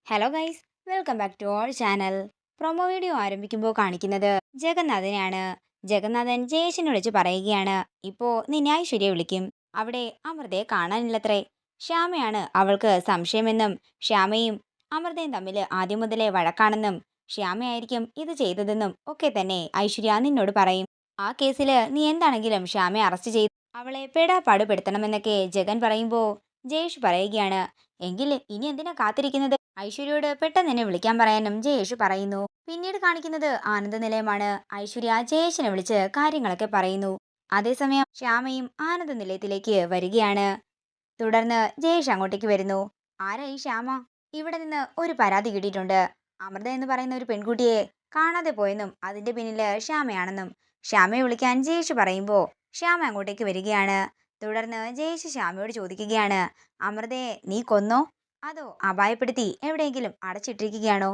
Hello guys, welcome back to our channel. Promo video ആരംഭിക്കുമ്പോൾ കാണിക്കുന്നത് ജഗന്നാഥനെയാണ്. ജഗന്നാഥൻ ജയേഷിനെ വിളിച്ച് പറയുകയാണ്, ഇപ്പോൾ നിന്നെ ഐശ്വര്യ വിളിക്കും. അവിടെ അമൃതയെ കാണാനില്ലത്രേ. ശ്യാമയാണ് അവൾക്ക് സംശയമെന്നും ശ്യാമയും അമൃതയും തമ്മിൽ ആദ്യം മുതലേ വഴക്കാണെന്നും ശ്യാമയായിരിക്കും ഇത് ചെയ്തതെന്നും ഒക്കെ തന്നെ ഐശ്വര്യ നിന്നോട് പറയും. ആ കേസിൽ നീ എന്താണെങ്കിലും ശ്യാമയെ അറസ്റ്റ് ചെയ്ത് അവളെ പെടാപ്പാടുപെടുത്തണമെന്നൊക്കെ ജഗൻ പറയുമ്പോൾ ജയേഷ് പറയുകയാണ്, എങ്കിൽ ഇനി എന്തിനാ കാത്തിരിക്കുന്നത്? ഐശ്വര്യയോട് പെട്ടെന്ന് എന്നെ വിളിക്കാൻ പറയാനും ജയേഷ് പറയുന്നു. പിന്നീട് കാണിക്കുന്നത് ആനന്ദ നിലയമാണ്. ഐശ്വര്യ ജയേഷിനെ വിളിച്ച് കാര്യങ്ങളൊക്കെ പറയുന്നു. അതേസമയം ശ്യാമയും ആനന്ദ നിലയത്തിലേക്ക് വരികയാണ്. തുടർന്ന് ജയേഷ് അങ്ങോട്ടേക്ക് വരുന്നു. ആരാ ഈ ശ്യാമ? ഇവിടെ നിന്ന് ഒരു പരാതി കിട്ടിയിട്ടുണ്ട്. അമൃത എന്ന് പറയുന്ന ഒരു പെൺകുട്ടിയെ കാണാതെ പോയെന്നും അതിന്റെ പിന്നില് ശ്യാമയാണെന്നും ശ്യാമയെ വിളിക്കാൻ ജയേഷ് പറയുമ്പോൾ ശ്യാമ അങ്ങോട്ടേക്ക് വരികയാണ്. തുടർന്ന് ജയേഷ് ശ്യാമയോട് ചോദിക്കുകയാണ്, അമൃതയെ നീ കൊന്നോ അതോ അപായപ്പെടുത്തി എവിടെയെങ്കിലും അടച്ചിട്ടിരിക്കുകയാണോ?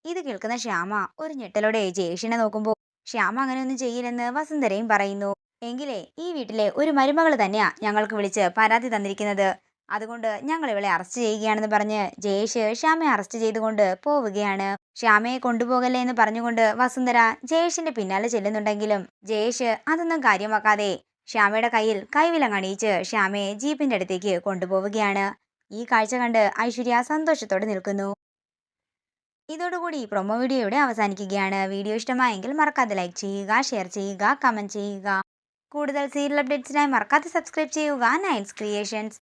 ഇത് കേൾക്കുന്ന ശ്യാമ ഒരു ഞെട്ടലോടെ ജയേഷിനെ നോക്കുമ്പോൾ ശ്യാമ അങ്ങനെയൊന്നും ചെയ്യില്ലെന്ന് വസുന്ധരയും പറയുന്നു. എങ്കിലേ ഈ വീട്ടിലെ ഒരു മരുമകൾ തന്നെയാ ഞങ്ങൾക്ക് വിളിച്ച് പരാതി തന്നിരിക്കുന്നത്. അതുകൊണ്ട് ഞങ്ങൾ ഇവളെ അറസ്റ്റ് ചെയ്യുകയാണെന്ന് പറഞ്ഞ് ജയേഷ് ശ്യാമയെ അറസ്റ്റ് ചെയ്തുകൊണ്ട് പോവുകയാണ്. ശ്യാമയെ കൊണ്ടുപോകല്ലേ എന്ന് പറഞ്ഞുകൊണ്ട് വസുന്ധര ജയേഷിന്റെ പിന്നാലെ ചെല്ലുന്നുണ്ടെങ്കിലും ജയേഷ് അതൊന്നും കാര്യമാക്കാതെ ശ്യാമയുടെ കയ്യിൽ കൈവിലങ്ങണിയിച്ച് ശ്യാമയെ ജീപ്പിന്റെ അടുത്തേക്ക് കൊണ്ടുപോവുകയാണ്. ഈ കാഴ്ച കണ്ട് ഐശ്വര്യ സന്തോഷത്തോടെ നിൽക്കുന്നു. ഇതോടുകൂടി പ്രൊമോ വീഡിയോ ഇവിടെ അവസാനിക്കുകയാണ്. വീഡിയോ ഇഷ്ടമായെങ്കിൽ മറക്കാതെ ലൈക്ക് ചെയ്യുക, ഷെയർ ചെയ്യുക, കമന്റ് ചെയ്യുക. കൂടുതൽ സീരിയൽ അപ്ഡേറ്റ്സിനായി മറക്കാതെ സബ്സ്ക്രൈബ് ചെയ്യുക നയൻസ് ക്രിയേഷൻസ്.